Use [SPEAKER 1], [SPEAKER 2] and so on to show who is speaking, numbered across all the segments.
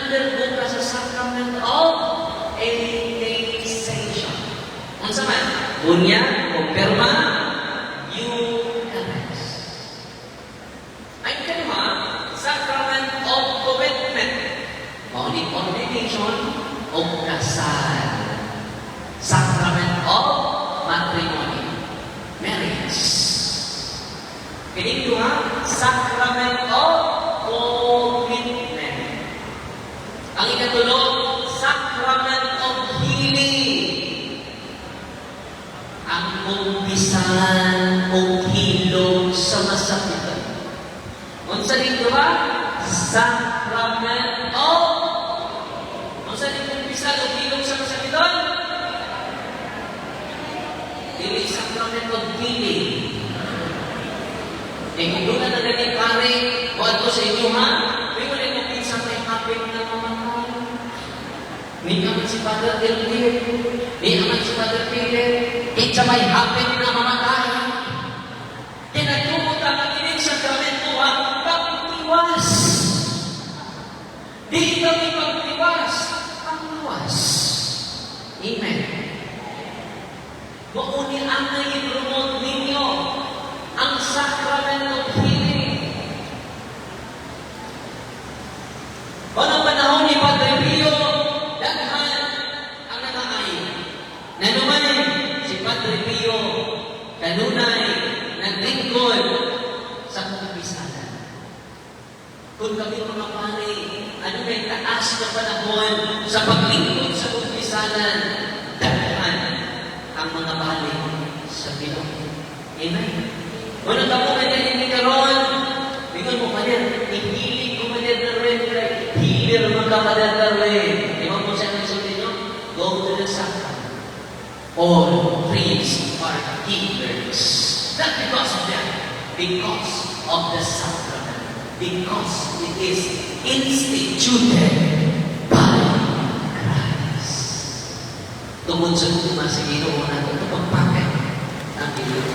[SPEAKER 1] undergo ka sa sacrament of initiation. Unsa man? Bunya, kumpirma, Eucharist. Ang kalima, sacrament of commitment. O ni ordination o kasal. Sacrament of matrimony. Marriage. Pinigduha, sacrament of commitment. Ang ikatulo, sacrament of healing. Ang umpisan o hilong sa masakitan. Unsa dito ba? Sacrament of unsa dito umpisan o hilong sa masakitan? Dili sacrament of healing. Kung doon na naging pare, o ato sa inyo ha, may wala yung pinsa may hapit na mamatay. May naman si Father Elvir, may naman si Father Peter, isa may hapit na mamatay. Tinagtumot ang ating sakramento ang pagtiwas. Di kami pagtiwas, ang luwas. Amen. Mauni ang nai-promote ninyo ang sacrament of healing. Unang panahon ni Padre Pio, daghan ang nangaayo. Nanuman si Padre Pio, kanunay, naglingkod sa kumpisanan. Kung kami mga pare, ano may taas na panahon sa paglingkod sa kumpisanan, daghan ang mga balik sa Pinoy. Amen. Kung nagkamo ka din hindi karoon, bingon mo pa din, ihilig ko pa din na rin, healer mo ka pa din na rin. Di ba po siya nagsabi nyo? Go to the sacrament. All priests are healers. Not because of that, because of the sacrament. Because it is instituted by Christ. Tungkol sa mga sa Ginoo na ito, pagpakat ang Ginoo.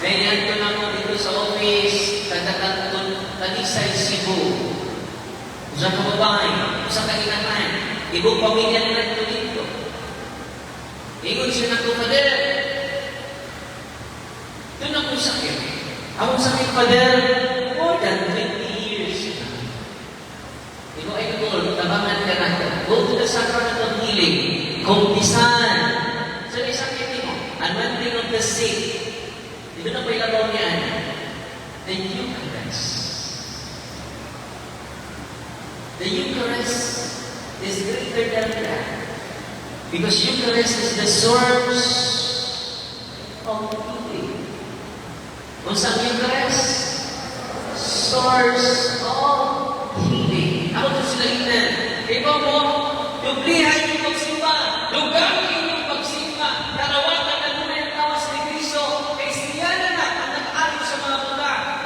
[SPEAKER 1] Dahil ito na mo dito sa office, katakanton, Talisay, Cebu. Sa kababay, sa kainatan, ibang pamilya na ito dito. Ingon siya na ito, Pader. Ito na po sakit. Ako sakit, Pader, more than 20 years na. Ikaw ay goal, tabangan ka na ito. Go to the sacrament of healing. Kumpisan. So, may sakit mo. Anointing of the sick. Ito na po ilabaw niyan. The Eucharist. The Eucharist is greater than that. Because Eucharist is the source of healing. Kung saan Eucharist? Source of healing. Ako ito sila inan. Iba mo, dublihan yung pagsimba. Lugarin yung pagsimba. Karawakan na muna yung tawas ni Cristo.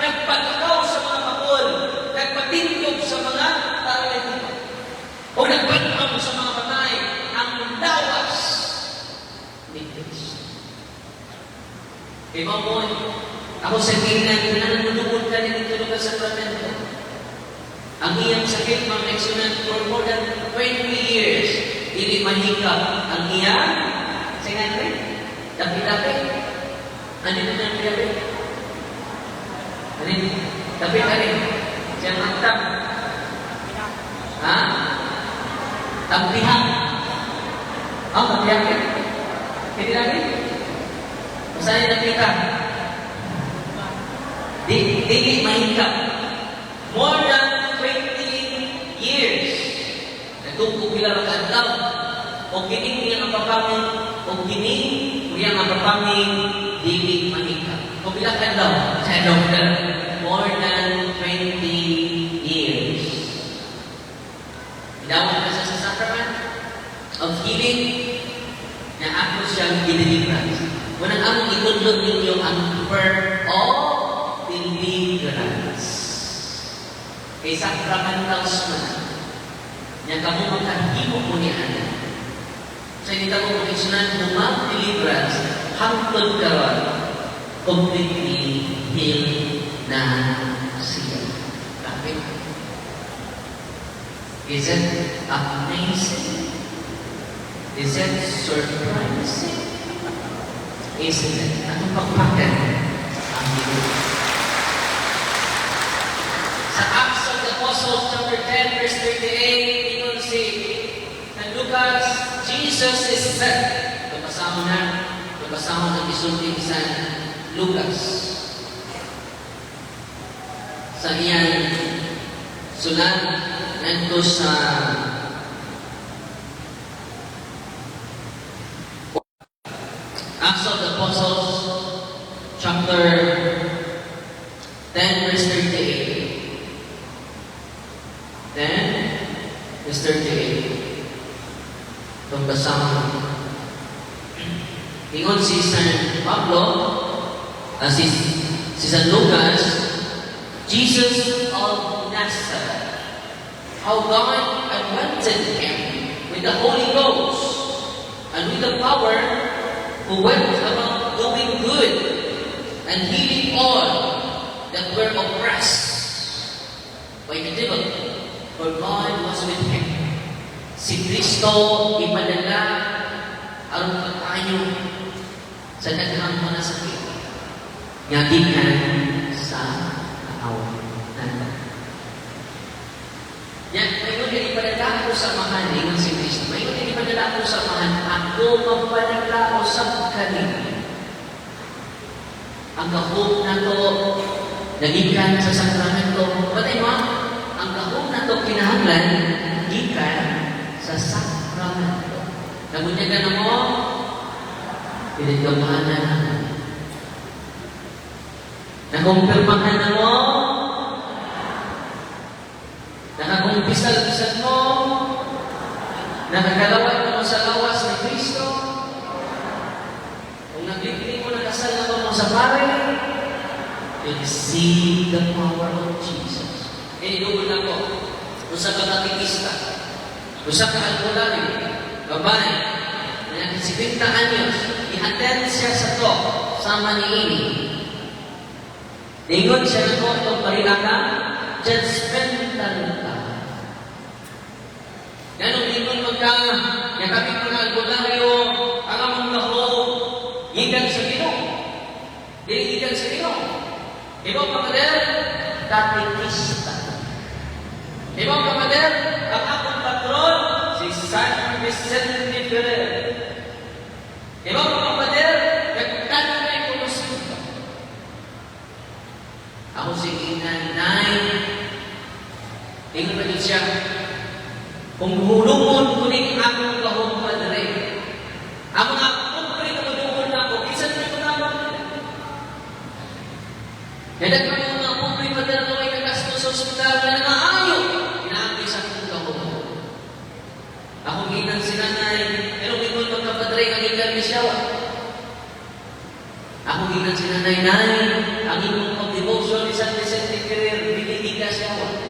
[SPEAKER 1] Nagpatakaw sa mga kapol, nagpatindog sa mga paralito, o nagpatakaw sa mga patay, ang lawas ni Cristo. Iba mo, ako sa tingnan, nanunugod ka rin ito ng sakramento. Ang iyang sakit, mga eksunan, for more than 20 years, hindi mahikap ang iyang, singan rin, dapi-dapi. Ano na dapi-dapi? Tapi tadi yang matang, tampihan, tampihan kan? Jadi lagi, misalnya nakita, di mahikap, more than 20 years, nagtungkog bila magkadlaw, o kining yang napapangin, o kining yang napapangin, di mahikap. O bila kadlaw, saya dokter, more than 20 years. Idawat ka sa sacrament of healing na ako siyang deliverance. Unang among itudlog ninyo ang prayer of deliverance. Kay sacramentals man. Yang kamu magkahimo mo ni Ana. Sa hindi ka mo mag-isunan humang deliverance, hangtod karon completely healed na siya. malapit. Is it amazing? Is it surprising? Isn't it? Anong pagpakan ang Diyos? Sa Acts of the Apostles, chapter 10, verse 38, ingon si Lucas, Jesus is said. Kapasama ng isulti sa Lucas. Sa iyan, sulat nandito sa Acts of the Apostles, chapter 10, verse 38. 10, verse 38. Itong kasama. Ingon si San Pablo, si San Lucas, Jesus of Nazareth, how God anointed him with the Holy Ghost and with the power, who went about doing good and healing all that were oppressed by the devil, for God was with him. Si Kristo ipadala aron pagkayo sa daghang mga sakit nga gikan sa awa natin. Yan, mayon din ipadala ko sa mahan, ingon si Kristo. Mayon din ipadala ko sa mahan, ako magpadala ko sa kanila. Ang kahog na to, nagikan sa sakramento. Patay mo, ang kahog na to kinahanglan, gikan sa sakramento. Nagunyagan na mo, pinagkamahan na naman. Nakumpirmahan na mo, nakakumpisal-pisal mo, nakakalawat mo sa lawas ni Kristo, kung nagbibili mo na kasal na mo sa pare, receive the power of Jesus. Inugol na ko, usa ka katikista, usa ka alkolari, babae, na 50 anyos, i-attend siya sa to, sama ni Ini. Ingon siya na ko, itong parilaka, judgmental ka. Ganong ingon magka, yakapin mga albularyo, ang among kahog, ikan sa Ginoo. Dili ikan sa Ginoo. Ibang kapatid, katikista. Ibang kapatid, ang akong patron, si San Vicente Ferrer. Ibang kapatid, nagkano na yung kumusunod. Ako si Inanay. Ingon na siya, kung hulungon ko rin akong kahong padre, ang mga kumpre na hulungon na ako, isan na ko naman. Yadag ka mga kumpre padre na may nagasto sa ospital na nangaayo, inaagay sa akong kahong. Ako ginan si nanay, pero ingon magkapadre ang ikan ni siyawa. Ako ginan si nanay, ang imong pag-devotion ni San Vicente Ferrer, binibigay siyawa.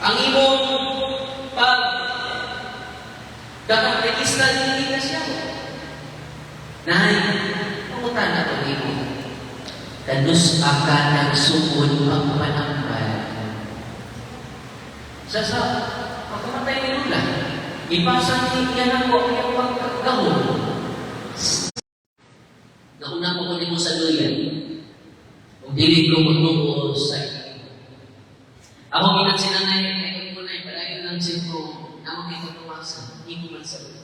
[SPEAKER 1] Ang imong pag-rekista hindi na siya. Nay, pangutan na ito imo. Kanus ka nagsugod pagpanambal. Sa pagkamatay ni Lula, ipasa niya ako ang pagkagahon. Nauna ko ko sa luyan. Kung dili ko magtungo sa ako minang sinanay, ngayon ko na ipalayo ng sintong na makita tumasa, hindi man sa lupa.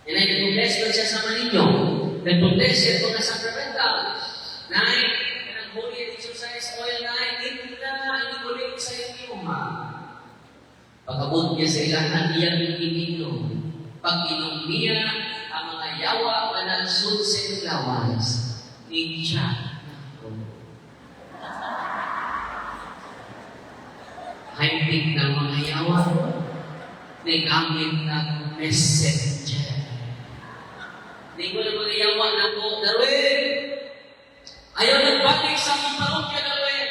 [SPEAKER 1] Yan ay nag-bless ko siya sa maninyo. Nag-bless siya ito na sacramentals. Nay, ang holy exercise oil na, hindi ko rin sa iyo ma. Pagkabot niya sa ilahan, iyang ininom. Pag-inom niya, ang mga yawa, manalsod sa lawas. Hindi siya. High-tech ng mga yawa, nagamit ng messenger. Hindi ko na mga yawa na po, Darwin! Ayaw nagbalik sa mga parokya, Darwin!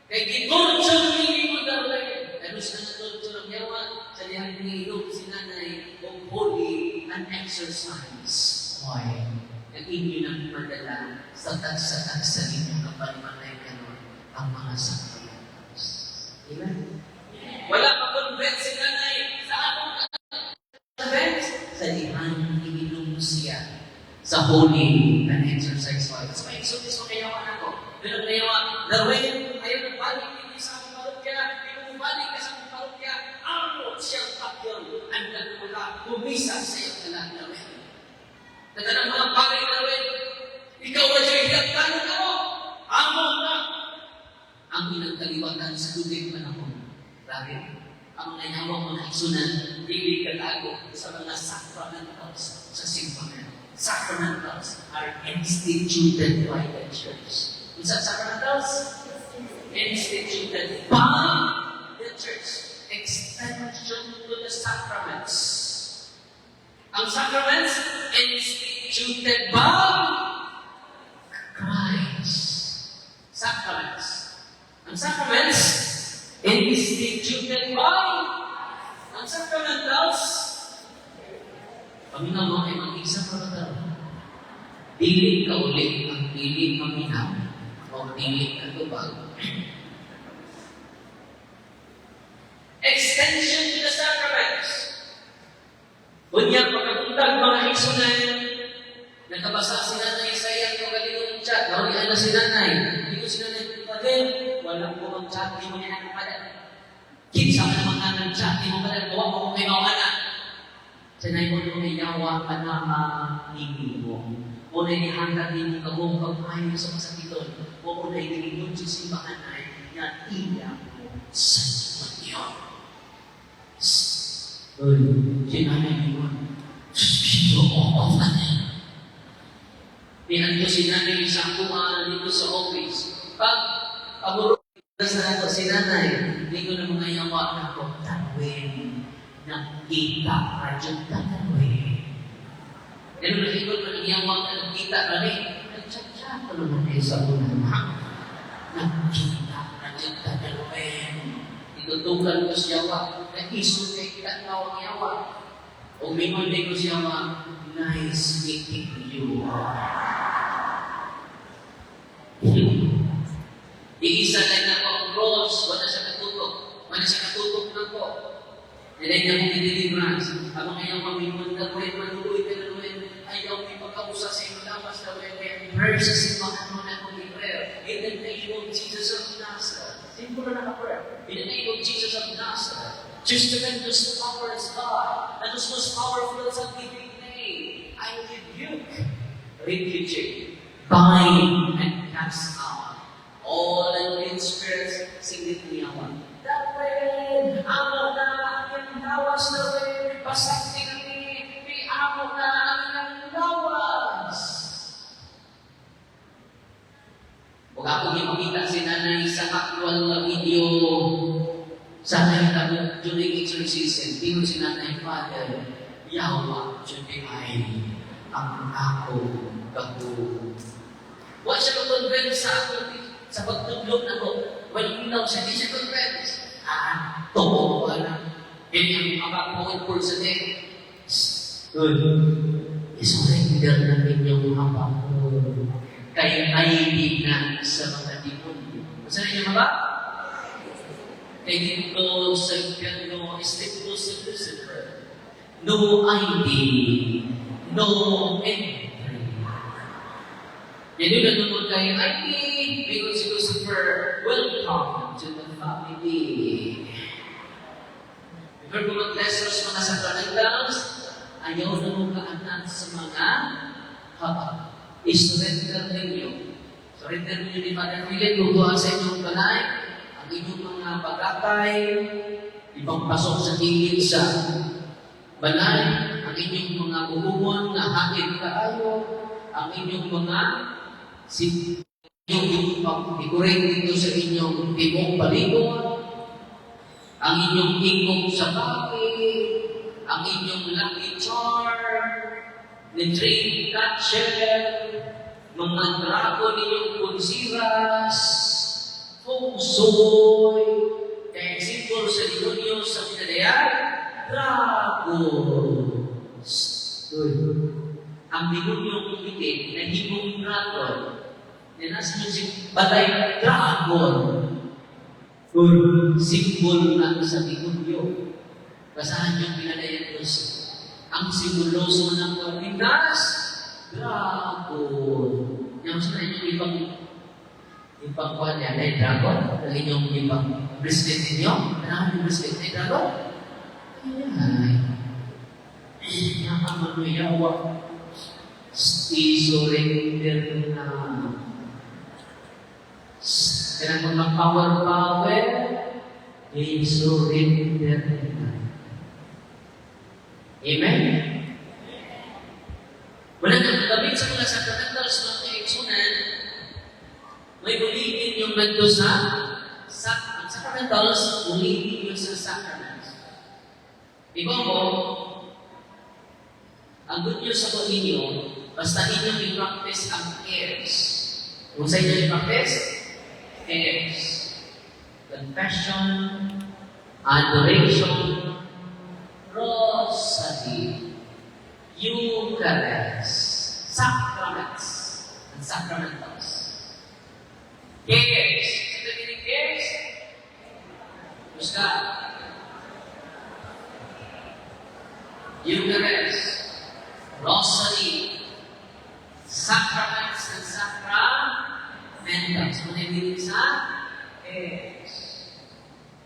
[SPEAKER 1] Kay gitorture niyo mo, Darwin! Ano sa natorture ang yawa? Sa lihang nilog si nanay of holy and exercise. Why? Ang inyo nang madala sa tagsa-tagsa ninyong kapalimanay kanon. ang mga sacraments. Amen? Wala pa convent si nanay sa akong convent. Sa dihan, ininom siya sa holy and exercise oil. That's why exodus mo kayawa na ko. Pero kayawa, Darwin, ayaw nang balik hindi sa akong parokya. Hindi mo balik ka sa akong parokya. Amo siyang takyon. Ang nagmula, bumisa sa iyong talang Darwin. Nagtanang mga bagay Darwin, ikaw na siya hinagtanong ako. Amo na. Ang pinagkaliwatan sa tubig panahon. Dahil ang nayawang mga isunan, hindi katago sa mga sacramentals sa simbahan. Sacramentals are instituted by the church. What's that sacramentals? Instituted by the church. Extension to the sacraments. Ang sacraments, instituted by Christ. Sacraments. Ang sacraments, instituted by ang sacramentals. Paminaw mo ay mag-isa para dili ka ulit ang dili paminaw o dili ka tubag. Extension to the sacraments. Unya pagkabuntag mga isunan, nakabasa si Nanay Isaiah yung galinong chat. Nahulihan na si Nanay. Hindi ko si Nanay pagkain. Walang ko ang chat. Di mo niya nakapadan. Kinsa ka naman ka ng chat. Di mo padan. Bawa mo kung kayo mawana. Sanay mo nung iyawa ka na hindi mo. O na inihanda din mo kabong pag-ayon sa masakiton. O na inilingon sa simbahan ay na iya mo sa Panginoon. Uy, sinanay mo. Sino ko ka na? Pihan ko sinanay sa kumaan dito sa office. Pag pagurong sa ako sinanay, hindi ko na mga yawa na ako tanwin. Nakita ka dyan tanwin. Pero nakikot na yawa na nakita ka rin. Nagtsatsa ko naman kayo sa unang nakita ka dyan tanwin. Itutukan ko siya yawa. Nakiso kay kita tawang yawa. O mingon din ko siya yawa. Nice meeting you. Iisa lang na po ang cross, wala siya katutok. Wala siya katutok na po. Nilay na mong i-deliverance. Habang ngayon mamimon ka rin, manuloy ka na rin, ayaw may pagkausa sa iyong lamas na rin, kaya prayer sa simbahan mo na kung prayer. In the name of Jesus of Nazareth. Simple na naka-prayer. In the name of Jesus of Nazareth. Just tremendous power is God. That is most powerful scientific name. I rebuke, bind, and cast out all unclean spirits, significawan. Dapin, amo na ang lawas na rin, pasakti kami, may amo na ang lawas. Huwag akong ipakita si Nanay sa actual na video sa kanya during exorcism. Tingin si Nanay, Father, yawa, ay ang ako kapo. Huwag siya mag-convince sa ako sa pagtudlog na ko. Walang ilaw siya, hindi siya convince. Toko ba na? Hindi ang makapoint sa day. Good. Isurrender na ninyong hapon. Kaya ID na sa mga demonyo. Saan niyo ba? Kaya dito sa piano, istipto sa Lucifer. No ID, no entry. Yan yung nanonood kayo, ID, because si Lucifer, welcome to the family. Before ko mag-lessons mga sacramentals, ayaw na mo kaanak sa mga habang. I-surrender ninyo. Surrender ninyo ni Father Philip, lutuan sa inyong balay, ang inyong mga pagkatay, ibang pasok sa tingin sa balay, ang inyong mga buhumon na hatid kaayo, ang inyong mga inyong pag-decorate dito sa inyong timong palikod, ang inyong tingkong sa bakit, ang inyong lucky charm, the tree catcher, mga drago ninyong kunsiras, feng shui, kaya simple sa demonyo sa pinadayan, dragons. Ang demonyong itik na himong dragon, Dinas music balay dragon. Simbol na sa demonyo. Basahan yung pinadayan Diyos. Ang simboloso ng Pilipinas, dragon. Yung sa inyo ibang kuhan niya, ay dragon. Ang inyong ibang bracelet ninyo. Ano yung bracelet ay dragon? Ay, nakamanuyawa. I-surrender na. Kaya kung mag-power, i-surrender na. Amen? Wala nang gabit sa mga sacramentals ng kaigsunan, may ulitin yung nagdo sa sacramentals, ulitin yung sa sacraments. Iba mo, ang good news sa ninyo, basta inyong i-practice ang cares. Kung sa inyo i-practice, cares. Confession, adoration, rosary, Eucharist, sacraments, and sacramentals. Cares. Sa taginig cares, Muska. Eucharist, rosary, sacraments, and sacramentals. Muna yung sa cares.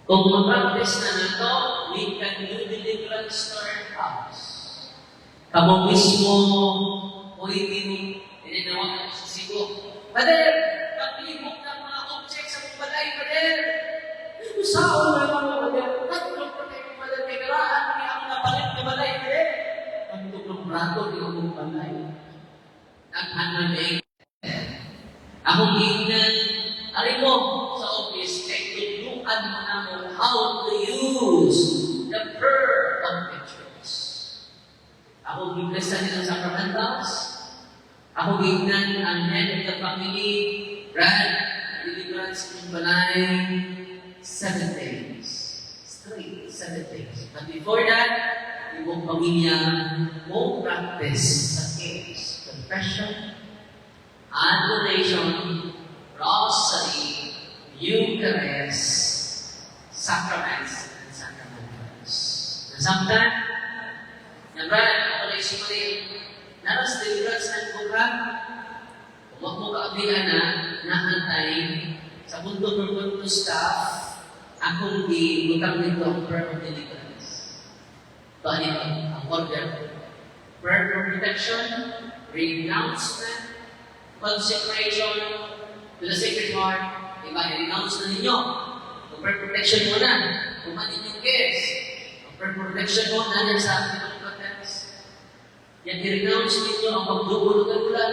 [SPEAKER 1] Kung mag-practice na nito, we can do deliverance to our house. Kamo mismo, pwede tininawagan ko sa sigo. Pader, paglibok ng mga objects sa balay, Pader. Saan na yung mga Pader? Katulog pa kayo ng Pader, kay karaan, kaya ako napalit na balay, Pader. Pagtulog ng prato, di ako ng balay. Naghananay. Akong gignan, arin mo sa office, kay tuluan mo na mo how to use the prayer of the church. Ako gignasan ng sacramentals. Ako gignan ang head of the family, Brad, deliverance in balay, 7 days. Straight, 7 days. But before that, yung pamilya mo practice sa cares, confession, adoration, rosary, Eucharist, sacraments, and sacramentals. Nasabtan, Brad, ako na isipin, naras deliverance ng program, huwag mo kaabihan na naantay sa mundo ng mundo staff, akong di-utang nito ang prayer of deliverance. Ito ito, ang order. Prayer for protection, renouncement, consecration to the Sacred Heart. Diba, i-renounce na ninyo. Ang prayer protection mo na, kumanin yung cares. Ang prayer protection mo na sa ating yan i-renounce ninyo ang pagdubulugan-ulan,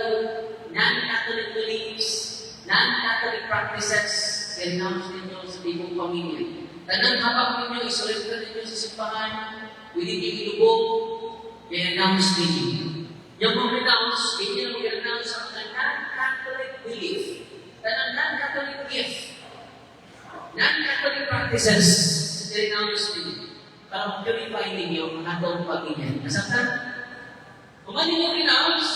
[SPEAKER 1] non-Catholic beliefs, non-Catholic practices, i-renounce ninyo sa ibang pamilya. Tanang habang ninyo, isurrender ninyo sa simbahan, pwede ninyo ilubog, i-renounce ninyo. Yung mag-renounce, hindi na mag-renounce ang non-Catholic belief, tanang non-Catholic gift, non-Catholic practices, i-renounce ninyo. Para mag-purify ninyo ang atong pamilya. Nasabtan? Kung ano yung renounce,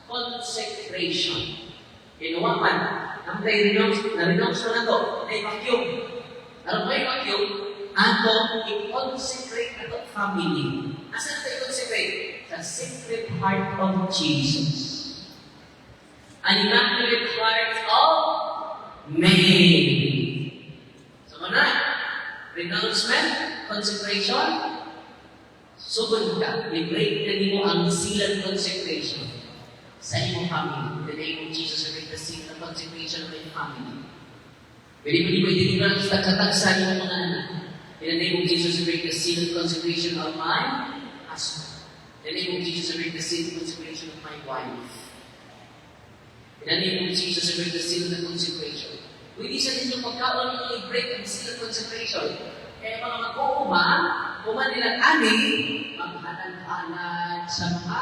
[SPEAKER 1] consecration. Kinuwapan. Ang na-renounce na ito, na-vacuum. Alam mo yung vacuum? Ato, i-consecrate na ito family. Asan ito i-consecrate? Sa Sacred Heart of Jesus. An Immaculate Heart of Mary. So, na? Renouncement, consecration, sugod ka, i-break na mo ang seal of consecration sa iyong family. In the name of Jesus, I break the seal of consecration of your family. Pwede mo i-deliverance tagkatag sa iyong mga anak. In the name of Jesus, I break the seal of consecration of my husband. In the name of Jesus, I break the seal of consecration of my wife. In the name of Jesus, I break the seal of the consecration. Pwede sa ninyo pagkaon nyo i-break ang seal of consecration. Kaya mga mag-uuma, nilang ani, maghanag-hanag sa mga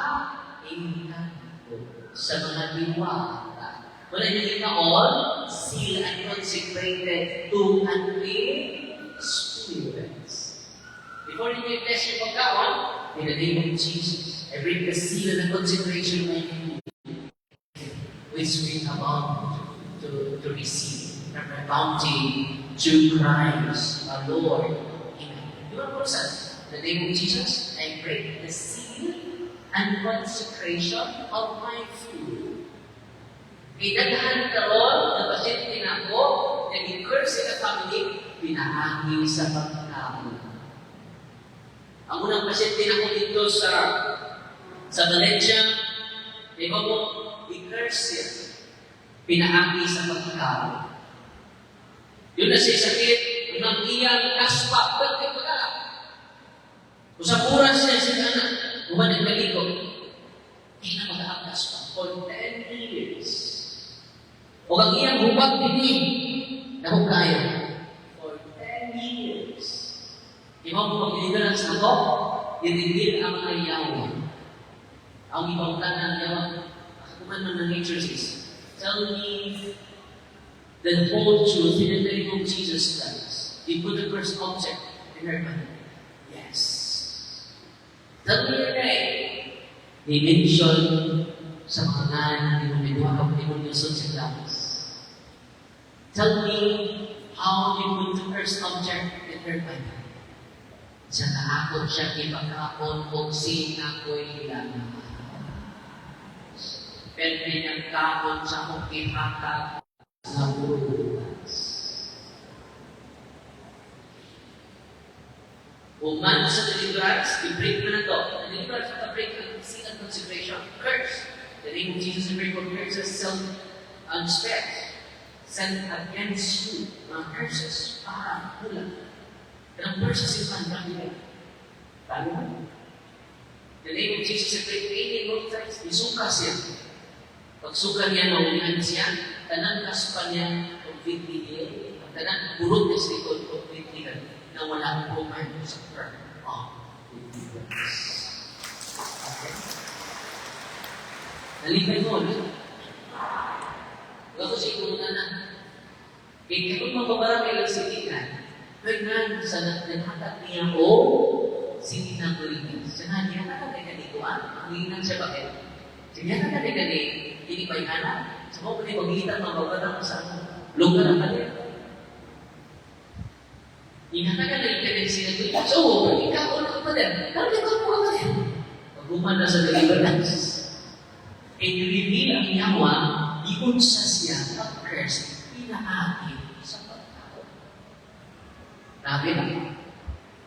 [SPEAKER 1] engkanto, sa mga diwata. Wala nyo na all, seal and consecrated to unclean spirits. Before you test your pagkaon, in the name of Jesus, I break the seal and the consecration of my food. which we are about to receive from the bounty through Christ our Lord. Amen. You are person. In the name of Jesus, I break the seal and consecration of my food. Idaghan karon na pasyente na ako, nag-curse sa family, pinaagi sa pagkaon. Ang unang pasyente na ko dito sa Valencia, di ba po, i-curse siya, pinaagi sa pagkaon. Yun na siya sakit, unang iyang kaspa, pagkain mo na. Kung sa puras niya, siya na, bumalik balik ko, hindi na mag-aang kaspa for 10 years. O ang iyang hubag din na kung kaya, for 10 years. Iba mo pag-deliverance na ko, i-reveal ang ayaw. Ang ibang tanang yawa, kuman man ng exorcist, tell me the whole truth in the name of Jesus Christ. You put the first object in her mind. Yes. Tell me your name. Dimension sa mga ngalan ng binuhakap ni Munyoson sa Glamis. Tell me how you put the first object in her mind. Sa naakot siya ipagkakon kung sina ko'y ilangan. Pwede niyang kakon sa kong ihatag sa burulas. Uman sa deliverance, i-break mo na ito. Deliverance at break ang seal and consecration. Curse. The name of Jesus and break of curses self-unspect. Sent against you. Mga curses para hula. Ang curses yung pandang. Talo mo? The name of Jesus and break any long times. Isuka siya. Pagsuka niya, maulihan siya. Tanan kaspa niya completely. Tanan burot niya sa likod completely. Na wala ang puman sa prayer of deliverance. Okay? Nalipay mo, no? Ako siya kung na. Kaya kung mababarang ilang sinikan, kaya sa naghatag niya o sinikan ko rin. Siya nga, niya na kanikuan. Ang hinan siya bakit? Siya nga kanikuan. Hindi pa ihanan. Sa mga pwede mag-iitan mababarang sa lugar ng kanil. Inatakan na ikaw sila ito. So, ikaw na ka pa din. Pero ikaw mo ka pa din. Pag-uman na sa deliverance. And reveal ang yawa, iunsa siya ang curse, pinaagi sa pagkao. Grabe na.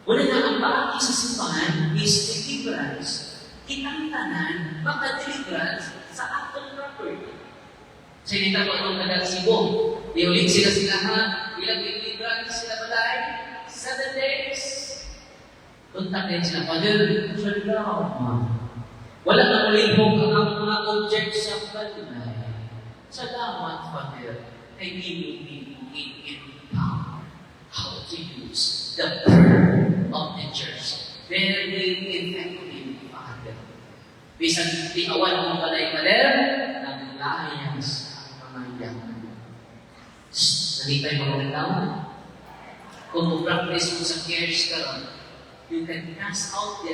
[SPEAKER 1] Wala na ang paagi sa simbahan is deliverance. Itang tanan, maka-deliverance sa actong property. Sinita ko anong kadalasibo. Diulit sila silahan, ilang deliverance sila balay. 7 days. Kontakin sila, Father, wala na ulihog ang mga object sa balay. Salamat, Father, ay giving me in power how to use the prayer of the church. Very effective, Father. Bisan di awan mong balay, Father, naglayas ang mga yaman. Nalitay mga tawag. Kung mag-practice mo sa cares ka ron, you can cast out the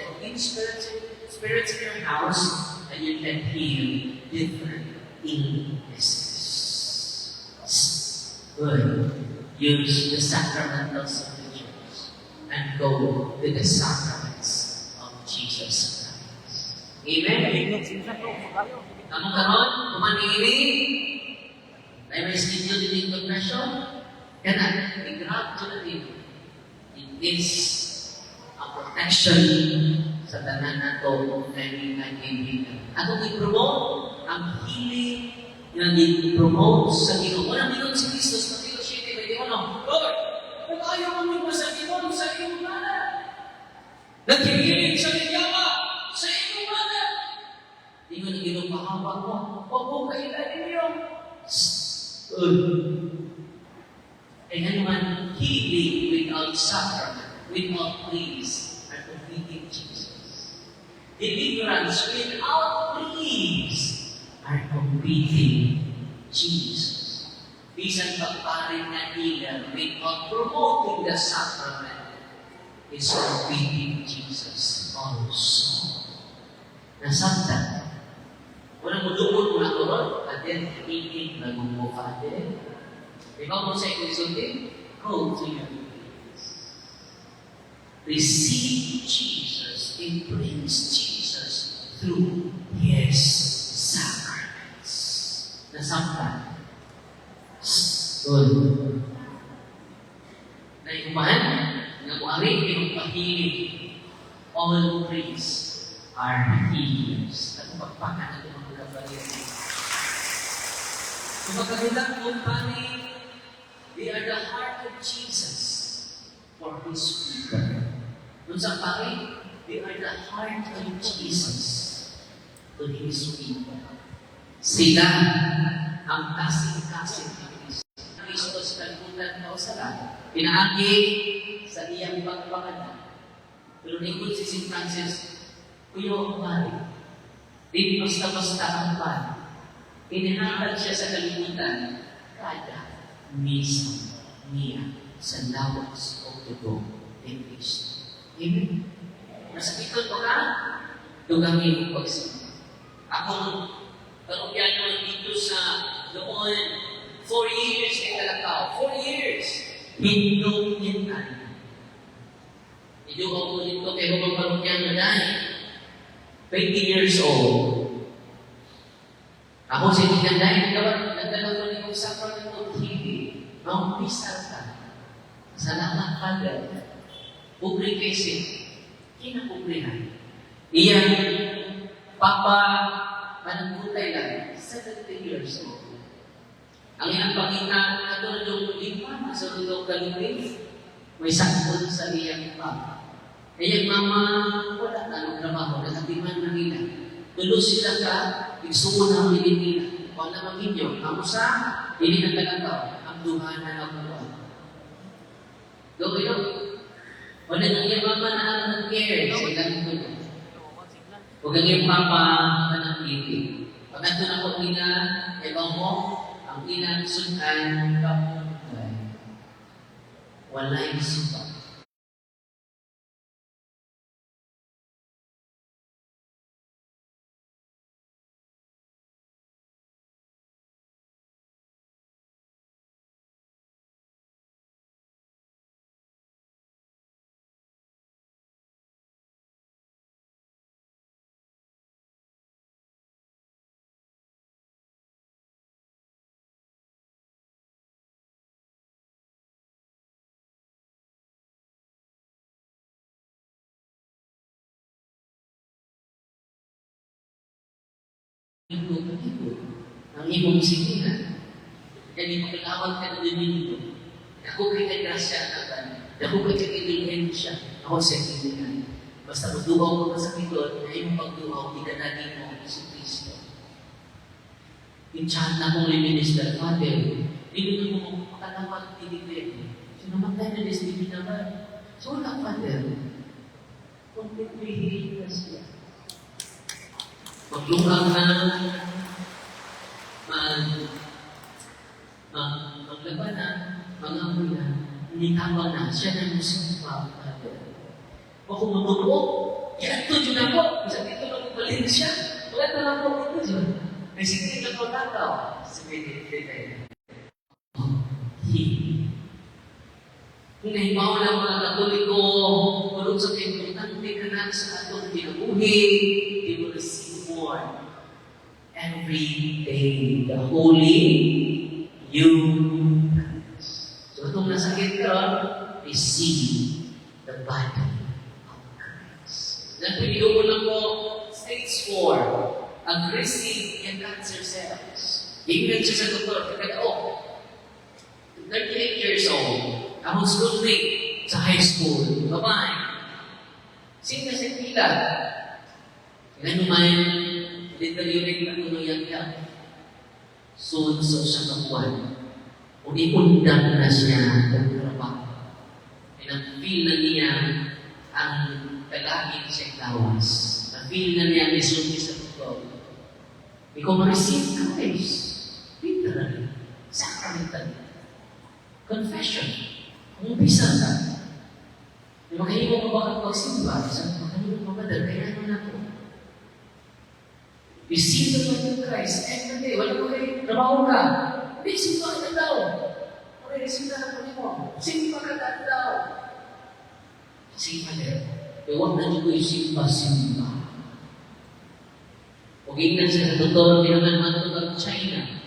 [SPEAKER 1] spirits in your house and you can heal different illnesses. Good. Use the sacramentals of the church and go to the sacraments of Jesus Christ. Amen? Kamu karon, kumanili, ay may studio din yung confession, kaya i-gradually it is a protection sa tanan na ito na nag-ibigan. Atong i-promote ang healing na i-promote sa Ginoo. Walang minun si Kristo sa Mateo 7:21. Lord, nag-ayaw mo sa Ginoo sa iyong mana. Naghihiling sa Ginoo sa iyong mana. Di mo na Ginoo pahawak mo. Huwag mo kailanin niyo. And anyone healing without sacrament, without praise, are defeating Jesus. Deliverance without praise are competing Jesus. Bisan pagparing na healer without promoting the sacrament is competing Jesus also. Nasaktan Walang mudukot mo na ko ron. At then, iking na mo Father. Ikaw mo sa ikulisulti, go to your place. Receive Jesus, embrace Jesus through His sacraments. Nasampan. Good. Naiumahan, nga mo aring pinagpahilig. All priests are healers. At pagpakan ng mga kabalit. Kung magkagulang kung pari, they are the heart of Jesus for His people. Kung sa pari, they are the heart of Jesus to His people. Sila ang kasing-kasing ng Kristo. Kristo sa kalimutan na usalan, pinaagi sa iyang pagpakada. Pero ningkod si St. Francis, kuyo ang pari. Di basta-basta ang pari. Inihatag siya sa kalimutan kada misa niya sa lawas o tugo ni Kristo. Amen? Nasakitan ko ka? Tugangin mo pagsimba. Akong karupiano dito sa noon, 4 years ay talakaw. 4 years. Hindong hintan. Hindi ako dito kay Bukong Parupiano dahil 20 years old. Ako sa inyong dahil nagdalaw ko nito sa Panginoon TV. Maumpisa ka. Salamat, Father. Pugri kasi. Kinapuglihan. Iyan, Papa, managputay lang. 70 years old. Ang iyang pangita, natulog lima, sa tulog kalipin. May sakot sa iyang papa. Iyang mama, wala na ang trabaho, nakatiman na nila. Tulo sila ka, igsuko na ang nila. Kung naman ninyo, amo sa, hindi na talagaw, ang duha na nakuha. Gawin wala na iyang mama na nag-care sa ilang tulo. Huwag ang iyang papa na nag-iiti. Pag ito na ko nila, ibang mo, ang ilang sundan, kapag wala'y suba. Ang imong sigilan. Jadi pagkakawag ka na din dito. Ako kay grasya natin. Ako kay indulhensya. Ako sa sigilan. Basta magduhaw mo sa pagkakawag, na yung pagduhaw, ikanagin mo si Kristo. Inchahan na kong liminister, Father, dito mo makalawag tinipin. Sinamatay na destiny naman. So wala, Father. Completely healed na siya. Maglungang na maglabanan, mga hindi tama na, siya na musimpa. Kung matuto, kaya ito dyan ako, isa dito lang balin siya, wala na lang ako dito dyan. May sige na ko tataw, sabihin dito. Hinahibaw lang mga Katoliko, kulong sa importante ka na sa atong tinabuhi, you will receive more. Every day, the Holy Eucharist. So, itong nasakit ka, receive the body of Christ. Nagpilido ko lang po, stage 4, aggressive and cancer cells. Ingrid siya sa doktor, kagad, 38 years old, akong schoolmate sa high school, babae. Sino sa pila? Ganun man, literally na tunuyang yan. So siya kapuan. Kung iundang na siya ng trabaho. Pinag-feel na niya ang kalahing siyang lawas. Na-feel na niya ang isulti sa totoo. Ikaw ma-receive Christ. Literally. Sacramental. Confession. Kung umpisa ka. Di ba kayo mo bakit magsimba? Sa mga kanino mamadal, kaya ano na po?
[SPEAKER 2] Receive the Lord of Christ every day. Wala mo kayo, trabaho ka. Receive ka daw. Okay, receive ka na mo. Receive ka daw. Simba din. Huwag na dito yung simba-simba. Huwag na sa totoo, pinaman ito ng China.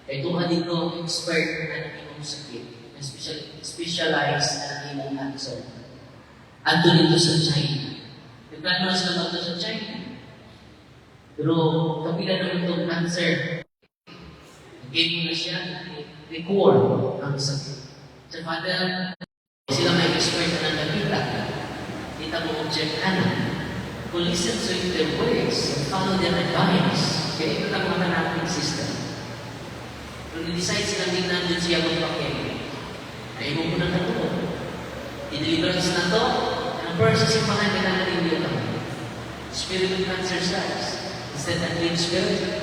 [SPEAKER 2] Kaya ito nga dito, expert na ng imong sakit. Specialized na ng imong cancer. Ato dito sa China. Nagplano na sila ito sa China. Pero kapila naman itong cancer, nag-game mo na siya, record ang sakit. Sa Father, sila may expert na ng nakita. Kita mo object ka na. Kung listen to their words and follow their advice, kaya ito lang mga nating system. Kung decide silang tingnan doon siya magpakil, ay mo muna na ito. I-deliverance na ito, ang person sa mga kailangan hindi ito. Spirit of cancer starts. Instead of being spirit of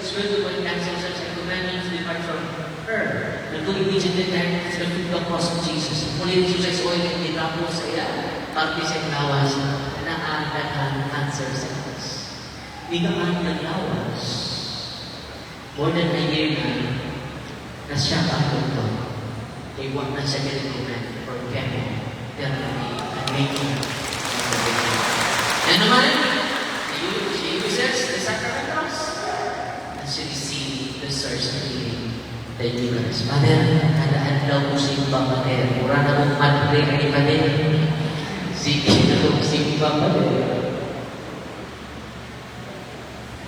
[SPEAKER 2] cancer starts, I command you to depart from her. Nagkong immediately direct sa the cross of Jesus. Kung i-exercise oil and itapo sa iya, parte siya lawas na ang cancer cells. Hindi ka man naglawas. More than a year na siya papunto. Kaya huwag na siya ganit for chemo, therapy, and making. Yan naman, she uses the sacramentals and she receives the source of healing. Deliverance. Father, kada adlaw ko sa ibang pader. Mura na mong madre ka ni pader. Sige na ito sa ibang pader.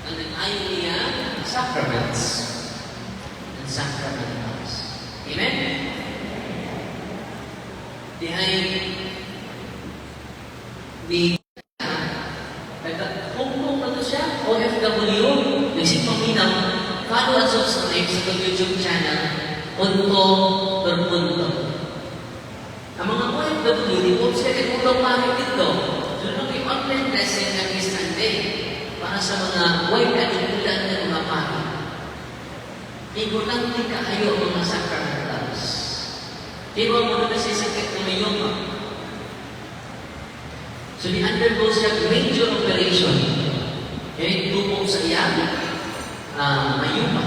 [SPEAKER 2] And then ayaw niya, sacraments and sacramentals. Amen? Kung na ito siya, OFW, nagsipaminaw, follow us also sa YouTube channel, Punto per Punto. Ang mga OFW, di po sila itulong pangit dito. Doon yung online lesson na Sunday para sa mga white at ikulan ng mga pangit. Importante kaayo ang mga sacramentals. Kaya mo na siya sakit na may yoma. So, di-undergo siya major operation. Kaya tupong sa iya, mayuma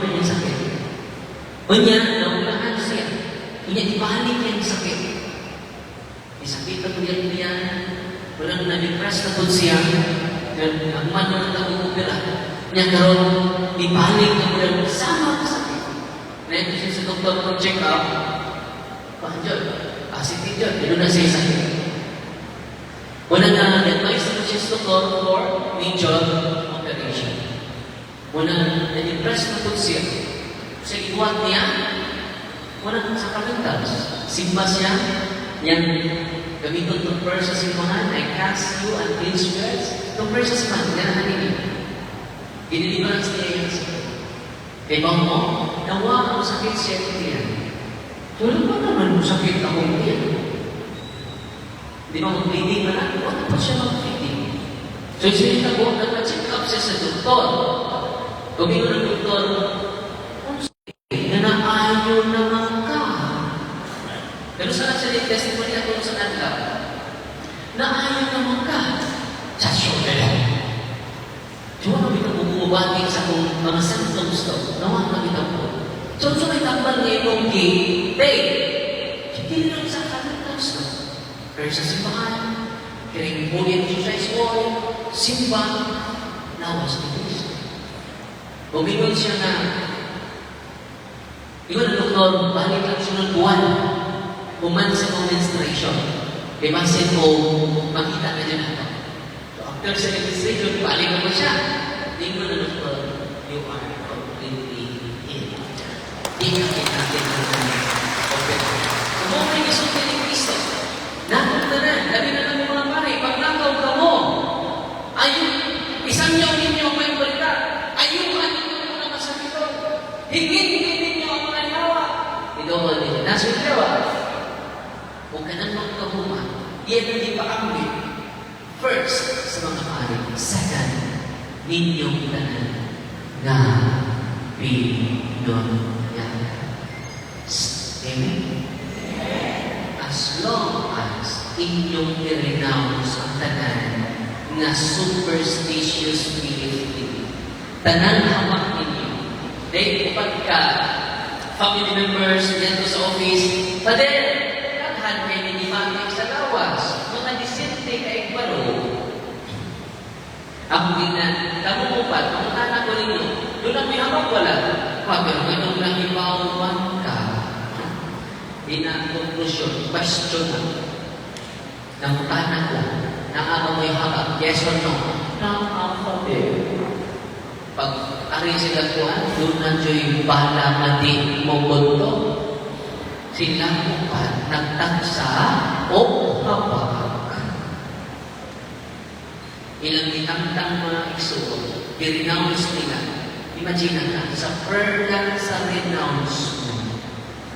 [SPEAKER 2] may yung sakit. Unya, naulaan siya. Unya, ibalik yung sakit. Isakit na kuya niya, walang na-depress na po siya, ang man na nag-upira. Unya, karon ibalik na kuya, sama ang sakit. Ngayon siya sa doktor kung check up, Diyod, asitin Diyod, yun na siya sakit. Walang na-advise na siya sa doktor for major operation. Walang na-depress na po siya. Sa ikuwat niya, walang sacramentals. Simba siya, yang gamiton itong verse sa simbahan, I cast you and clean spirits. Itong verse sa simbahan, yan ang halili. Diniliverance niya yung sakit. Kaya ba mo, nawa ang sakit siya niya. Tulad ba naman yung sakit akong niya? Di ba mag-bleeding na lang? Wala pa siya mag-bleeding. So, sinita ko, nag-check up siya sa doktor. Gumingo ng doktor, na naayon naman ka. Pero saan siya yung testimony ako sa nagla? Naayon naman ka. Sa shoulder. Diba na kita bumubati sa kong mga symptoms to? Nawa na kita po. So may tambal niya itong hindi lang sa kanilang to. Pero sa simbahan, kiring muli ang exercise oil, simba, lawas ni Cristo. Bumingon siya na yun ang doktor, balik lang sunod buwan. Buman sa kong menstruation. Kaya masin ko, makita na dyan ako. So after sa menstruation, balik ako siya. Hindi mo na doktor, you are completely healed. Ikakit natin ang okay. Kung may isunod ni Cristo, napunta na, labi na lang mga pare, pag nakaw ka mo, ayun, isang yaw ninyo may balita, ayun, ano na masakit ko. Higit ninyo ang mga yawa. Ito mo ninyo, nasa yawa. Huwag ka nang magkahuma. Yan ang ipaambit. First, sa mga pare. Second, ninyong tanan na pinonyan. Amen? As long as inyong i-renounce ang tanan na superstitious belief, tanan hamak ninyo. Dahil upat ka, family members, yan to sa office, Pader, daghan kay minimatik sa lawas, mga disente kay baro. Ako ginan, kamu upat, ang anak ko ninyo, doon ang may hamak wala. Pero ganun lang ibawan ka. Di na conclusion, question na. Namutanan ko, naama mo'y hamak, yes or no? Naama din. Pag ari sila kuhan, doon na dyo'y bala mati mo bunto. Sila upat, nagtagsa o hamak. Ilang ditangtang mga igsuon, i-renounce nila. Imagine na, sa prayer lang sa renouncement,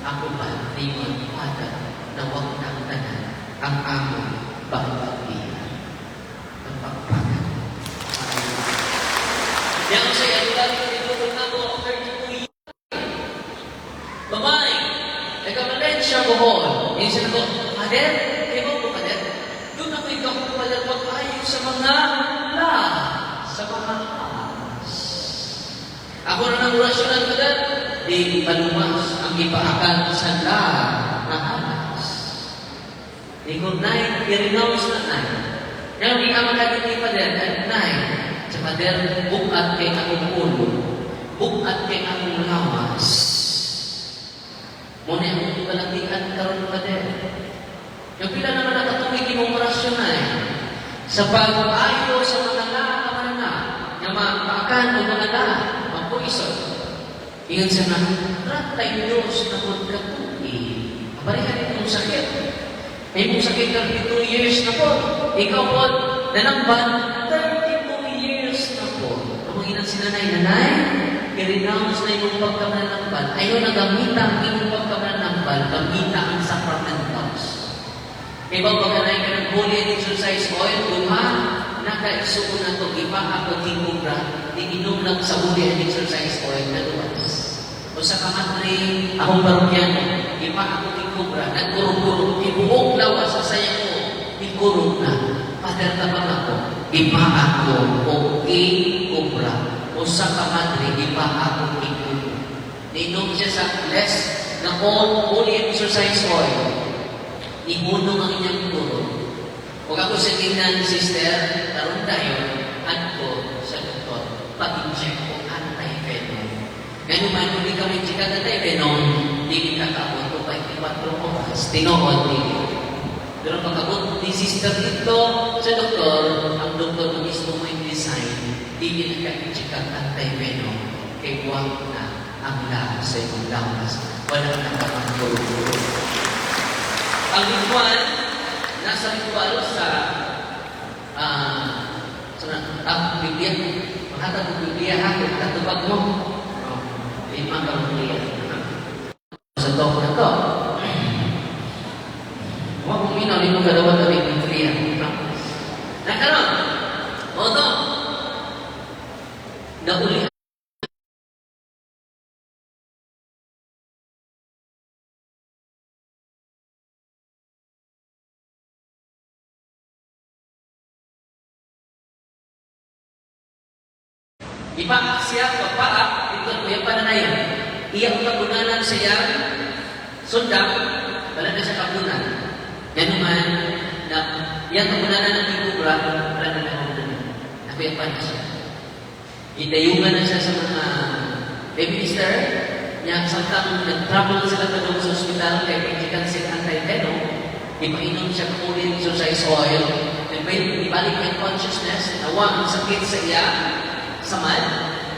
[SPEAKER 2] ako ba, Raymond, Father, na huwag nang tanan ang among pagpagbihan. Ang pagpagan. Yang saya ulang itu ako 32 years. Babae, nagkamalit siya buhol. Yung siya ko, Father, kayo mo po, Father? Doon ako ikaw pala pag-ayos sa mga sa mga ako na ng rasyonal ka dyan, di palumas ang ipaakan sa na alas. Di ko nine, i-renounce na nine. Ngayon, di ka magkakiti pa din, at nine, sa pader, bukat kay akong ulo, bukat kay akong lawas. Muna yung ibalagtikan karoon pa din. Yung pila naman nakatungig yung rasyonal, sa pag-ayo sa mga na, na mapaakan o mga na, iso. Ingat sa mga, ratay Diyos na magkatuloy. Kaparihan itong sakit. May mong sakit ng 32 years na po. Ikaw po, nanamban, 32 years na po. Ang mga nanay, i-renounce na yung pagkamananambal. Ayaw na gamita ang inyong pagkamananambal, gamita ang sacramentals. Ibang pagkanay ka ng holy exercise oil, nakaisuko na ito, iba ako tinubra, iinom lang sa uli ang exercise oil na luwas. O sa kamatri, akong parokyan, iba ako tinubra, nagkurong-kurong, ibuong lawas sa saya ko, ikurong na. Father, tabang ako, iba ako, o i-kubra. O sa kamatri, iba ako ikurong. Iinom siya sa less na all holy exercise oil. Imunong ang inyang kurong. Huwag ako sa tingnan, sister, tarong tayo, at ko sa doktor, pag-inject ko anti-venom. Ganun man, hindi kami chika anti-venom, hindi kita kapon ko 24 oras, tinoon din. Pero pagkabot ni sister dito sa doktor, ang doktor na mismo may design, hindi na kami chika anti-venom, kay huwag na ang lahat sa iyong lawas. Walang nakamanggulo. Ang ritual, nasa ritual sa Biblia. Makata ng Biblia ha, kung katubag mo. Lima ka Biblia. Sa to na to. Huwag mong minaw, lima ka dapat ang Biblia. Nakaroon. O to. Nauli. Ipa siya pagpaak, ito ko yung pananayan. Iyang kabunanan siya, sundak, wala na siya kabunan. Yan naman, na iyang kabunanan ng ibubra, wala na na kabunan. Nakuyapan na siya. Itayungan na siya sa mga minister, niya samtang nag-travel sila na doon sa hospital, kaya pagkikan sila anti-venom, ipainom siya kukunin exercise oil, and when ibalik yung consciousness, nawa ang sakit sa iya, samad,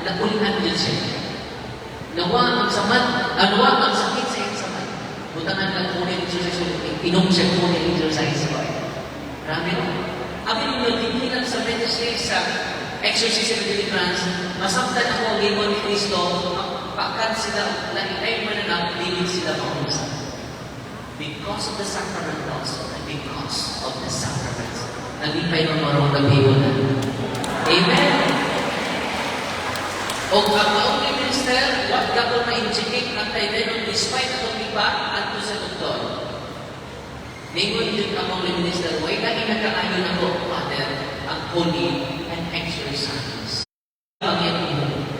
[SPEAKER 2] nakulihan din siya. Nawa ang samad, nawa ang sakit sa iyong samad. Butangan lang kunin exercise oil, inom siya kunin exercise oil. Marami no? Abi ninyo, hindi lang sa Wednesday sa exercise of deliverance, masaktan ako ang gingawa ni Kristo, pakat sila, lahi-lahi mananap, limit sila maunsa. Because of the sacramentals, and because of the sacraments, nalipay ng marong gabi na. Amen? O ang maong minister, huwag ka po ma-injigate ng tayo despite atong iba at sa doktor. Ningon din ang mga minister, huwag na inakaayon ako, Father, ang holy and exercise. Pag-iyan mo,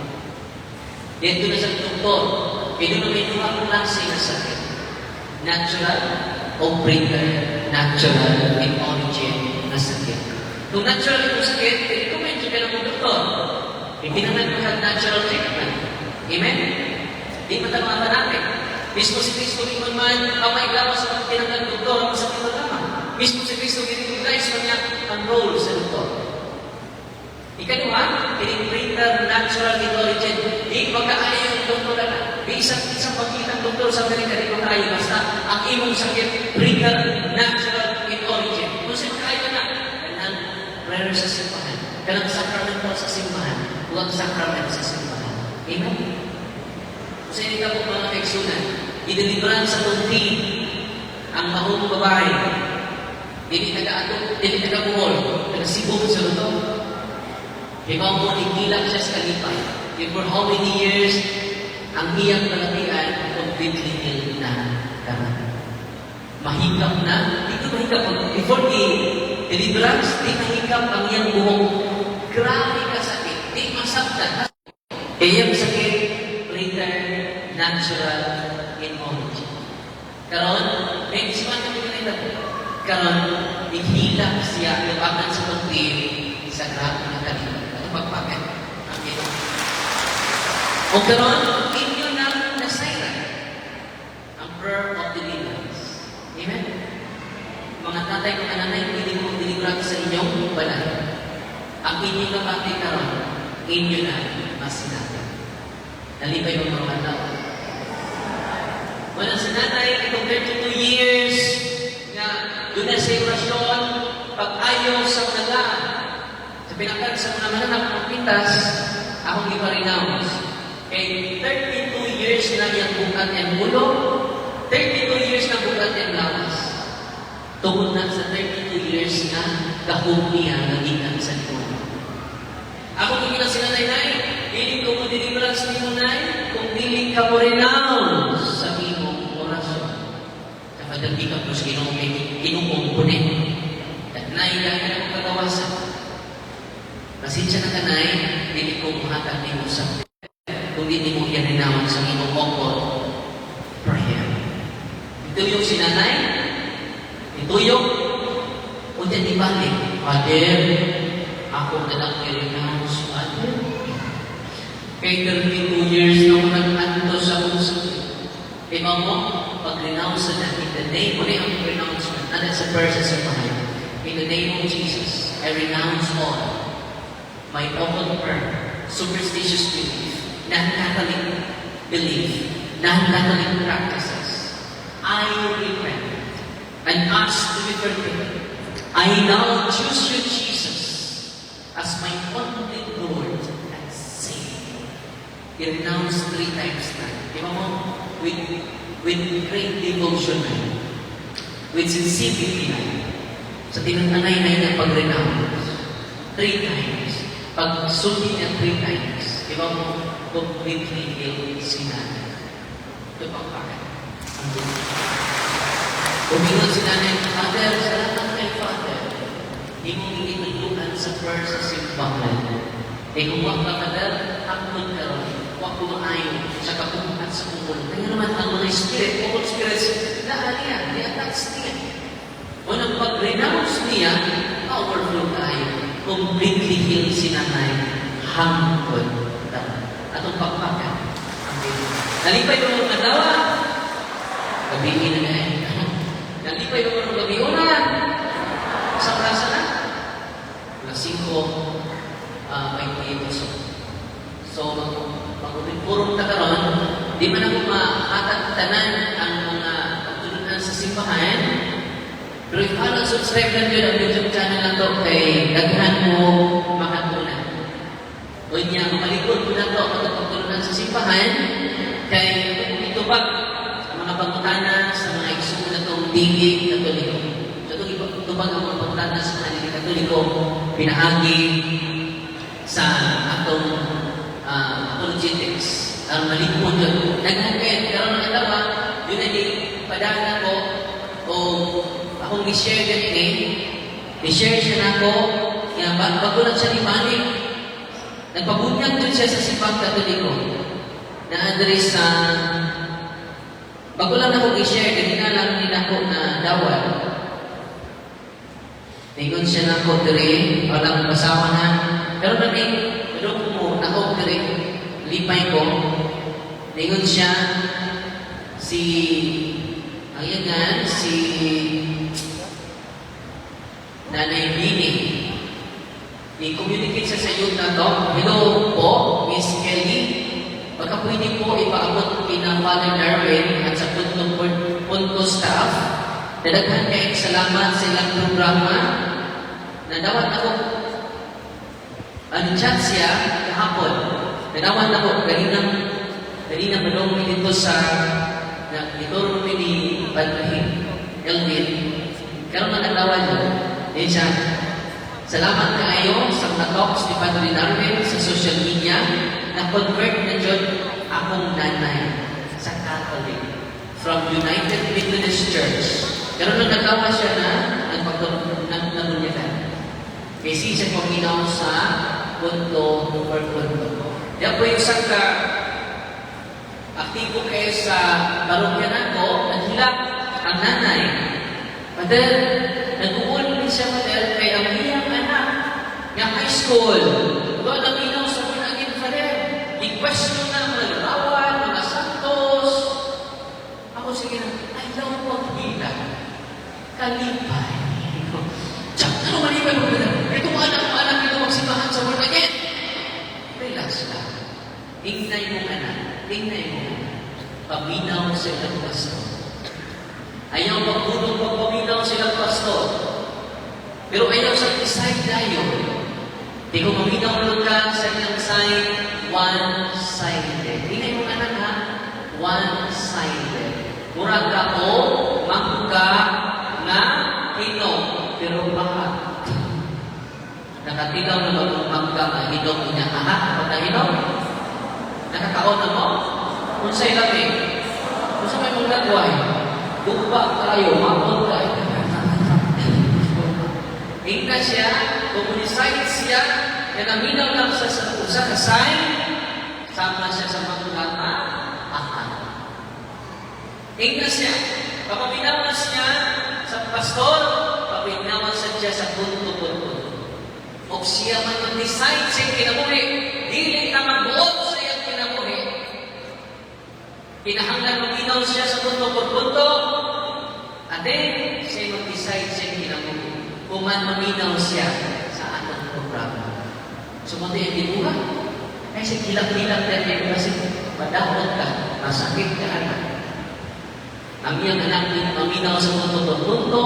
[SPEAKER 2] Dito na sa doktor, ito na may duha klase na sakit. Natural o preternatural in origin na sakit. Kung natural yung sakit, ito medyo ka ng doktor. Ipinanagpahal natural treatment. Amen? Di ba tama ba natin? Mismo si Kristo rin man, kamay lawas sa pinanag doktor ang sakit na tama. Mismo si Kristo rin-recognize mo niya ang role sa doktor. Ikaduha, preternatural in origin. Di magkaayo yung doktor na. Di isang pagkitang doktor sa Amerika, di magkaayo. Basta ang imong sakit, preternatural in origin. Kung sino kaayo na, kanang prayer sa simbahan, kanang sacramental sa simbahan, huwag sacrament sa simbahan. Amen? Kung sino ka po mga kaigsunan, idilibran sa kunti ang mahong babae, hindi taga-buhol, taga-sibog sa luto. Ibaw mo, nagkilak siya sa kalipay. For how many years, ang iyang kalatian, completely healed na naman. Mahikap na, dito mahikap. Before deliverance, di mahikap ang iyang buhok. Grabe ka sakit, di masaktan. Kaya yung sakit, preternatural in origin. Karon, may isipan kami kanina po. Karon, ihilak siya, lupakan sa kunti, sa grabe na kalipay. Pagpakat ang ito. O karon, inyo nang nasayran ang prayer of deliverance. Amen? Mga tatay ko nanay, hindi mo deliverang sa inyong balay. Ang inyong kapatid karon, inyo na masinatan. Nalipay mo mga tao. Walang sinanay, itong 32 years na doon na sa orasyon, pag-ayaw sa nagaan. Sa pinakal sa mga mananap ng pintas, akong iparinaos. Kay 32 years na yung bukat yung ulo, 32 years na bukat yung lawas. Tungkol na sa 32 years na kahumpiya na ikan sa likod. Ako kung ilang sila nay, hindi ko mo deliverance ni mo nay, kung hindi ka mo renounce sa imong orasyon. Kapag hindi ka po sa inumong punin. At nay, dahil ako kagawasan. Pasensya na kanay, hindi ko muhatag ni mo sa kung hindi mo i-renounce sa imong okol prayer. Ito yung sinanay, ito yung unyan ibalik. Father, ako na lang i-renounce, Father. Kay 32 years na ako nag-anto sa usap. Iba mo, pag-renounce na in the name, muli ang renouncement, na sa person sa bahay. In the name of Jesus, I renounce all my open prayer, superstitious belief, non-Catholic belief, non-Catholic practices. I repent and ask to be forgiven. I now choose you, Jesus, as my only Lord and Savior. I-renounce 3 times na. Diba mo? With great devotion na. With sincerity na. Sa tinanay na yung pag-renounce. 3 times. Pag sulti niya 3 times, iba mo, completely healed si nanay. Ito pang bakit. Umingon si nanay, Father, salamat kay Father. Hindi mo initulukan sa prayer sa simbahan. Kung wak ka, Father, hapon ka ron. Wak ko maayon sa kapungan sa kumul. Kaya naman ang mga spirit, all spirits, lahat niya, di-attach niya. Unang pag-renounce niya, powerful tayo. Completely healed si nanay, hangkod daw. Atong pagpakan. Nalipay ko mga tawa, gabihin na eh. Nalipay ko mga gabihin na. Sa prasa na. Mga 5, may so. So, mag-purong ta karon, di man ako maatagtanan ang mga pagtulunan sa simbahan. Pero if alam subscribe lang yun ang YouTube channel na to kay daghan mo makatunan. O niya, malikod ko na to pagtulunan sa simbahan kay ito ba ang mga pangutana sa mga igsoon na itong dili katoliko. So ito ba ang mga pangutana sa mga dili katoliko pinaagi sa atong apologetics. Ang malikod yun. Nagmukit, pero nakatawa, yun na di padana ko o akong i-share din i-share siya na ako, bago lang siya ni Manik. Nagpabunyag din siya sa sipag katoliko.
[SPEAKER 1] na-address sa bago lang ako i-share, ganina lang din ako na dawal. Ningon siya na ako dire, walang basawa na. Pero kami, pero mo, ako dire, lipay ko. Ningon siya, si Nanay Bini. I-communicate siya sa youth na to. Hello po, Miss Kelly. Baka pwede po ipaabot kina Father Darwin at sa punto staff. Dadaghan kayo salamat sa ilang programa. Nadawat ako. Chat siya kahapon. Nadawat ako. Ganina manong dito sa ituro ni Padre Elvin. Karoon na nagdawat yun. Yan siya. Salamat kayo sa mga talks ni Padre Darwin sa social media na convert na dyan akong nanay sa Catholic from United Methodist Church. Pero nung nagtawa siya na nagpagdunyakan. Kasi siya paminaw sa punto or punto. Yan po yung isang aktibo kayo sa parokya na ko, naghilak ang nanay. Padel, nag-uul din siya padel kay ang iyang anak ng high school. Doon naminaw sa mga agin padel. I-question na mga larawan, mga santos. Ako sige na, ayaw mo magbilang. Kalipay. Tsak, ano malipay mo padel? Itong anak ito magsibahan sa mga agin. Relax lang. Tingnan mo anak. Tingnan mo. Paminaw sa ilang pastor. Ayaw magulong pagpaminaw sa ilang pastor. Pero ayaw sa decide tayo. Di ko maminaw lang ka sa ilang side, one-sided. Tingnan mo anak ha? One-sided. Murag ka o, mangka na hinog. Pero baka nakatilaw na magmangka na hinog niya. Aha, kapag na hinog? Nakakaon na mo? Kung sa'y lamig, kung sa may mga nagway, bukba tayo, mapon tayo. Ingka siya, kumunisite siya, na naminaw lang siya sa usa na sign, sama siya sa mga aha. Ingka siya, papaminawan siya sa pastor, papaminawan siya sa punto-punto. O siya man mag-decide siya kinabuhi, dili na magbuot sa iyang kinabuhi. Kinahanglan maminaw siya sa punto-punto, at then, siya mag-decide siya kinabuhi. Kuman maminaw siya sa atong programa. Sumunod yung dibuha. Ay, siya kilang-kilang din kasi padahon ka, masakit ka anak. Ang iyang anak din maminaw sa punto-punto,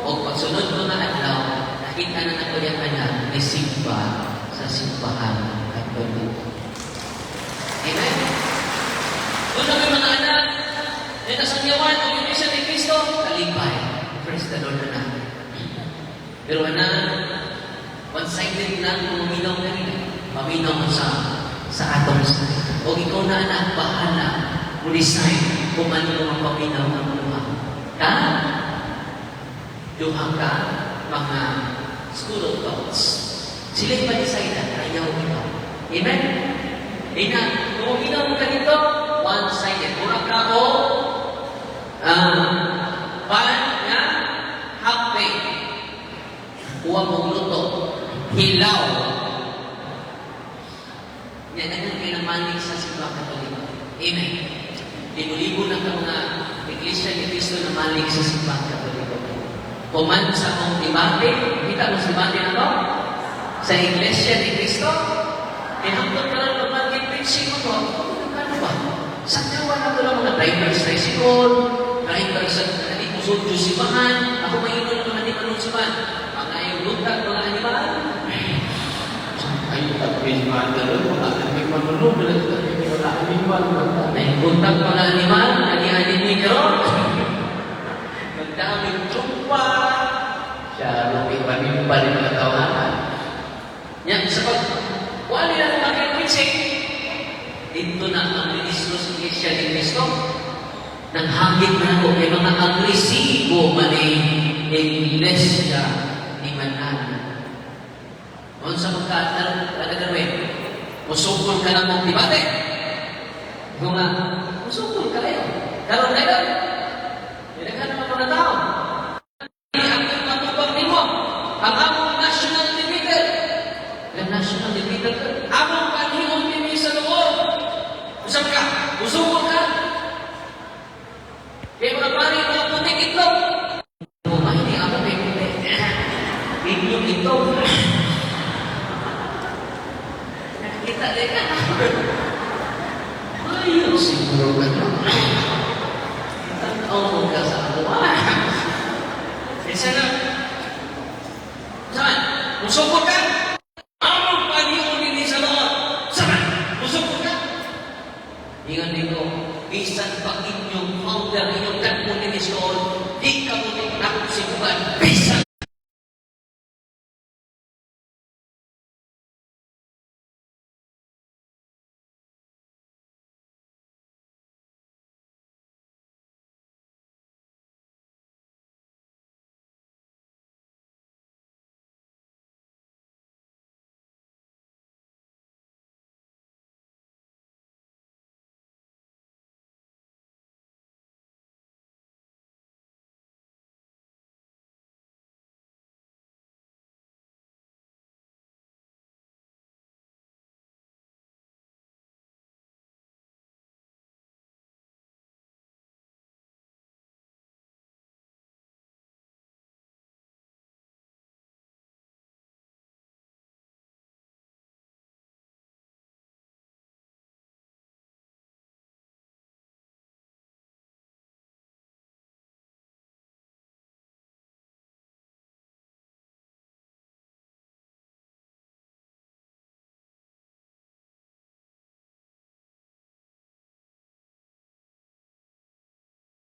[SPEAKER 1] o pagsunod ko na adlaw, nakita na ako yung anak, may simba sa simbahan at pagpunto. Amen? Doon na may mga anak, na nasangyawan, o yung isa ni Kristo, kalipay. Praise the Lord na. Pero one-sided lang kung maminaw ka rin. Maminaw mo sa atong side. O ikaw na anak, bahala. Decide kung ano ang paminaw ng luha. Luha ka, mga school of thoughts. Sila'y ma-decide na ayaw ikaw. Amen? Ina, kung maminaw mo ka dito, one-sided. Mura ka o, half-pay. Huwag mong luto. Hilaw. Yan ang pinamalig sa simbahan Katoliko. Amen. Libo-libo lang ang mga iglesia ni Cristo na malig sa simbahan Katoliko. Kuman sa mong debate, kita mo debate na to? Sa iglesia ni Cristo, tinangkot ka lang naman yung preaching mo to. Ano ba? Sa kawan ako lang mga drivers tricycle, drivers sa pusod simbahan, ako mainon naman di manong simbahan. Buntag mga animal. Ay, tapos mga may manunod na mga animal. Ay, buntag mga animal, nag-ihanin ni Kero. Magdaming trumpa. Siya, lupi-panin pa rin mga tawanan. Yan, sa wala na naman preaching. Dito na ang ministro sa Iglesia ni Cristo. Nanghagit na ako kay mga agresibo mani Iglesia manan. Kung sa magkaatal, gawin, musukon ka ng mong debate. Ikaw nga, musukol ka kayo. Karon kayo, hindi ka naman mga tao. Ang matubang nimo, ang among national debater. Ang national debater, among panhimong nimi sa loob. Usap ka, musukol ka. Kaya mga pari, mga puting itlog. Bumay ni ako may puting. Itlog itlog. Nakikita din ka. Ayun, siguro ka na. Tanaw ka sa aluwa. Isa na. Saan? Musukol ka? Among panhimong nimi sa loob. Saan? Musukol ka? Ingat nito, bisan pag inyong founder, inyong kanpo ni Miss Lord, di ka mo takot si Bukan, bisan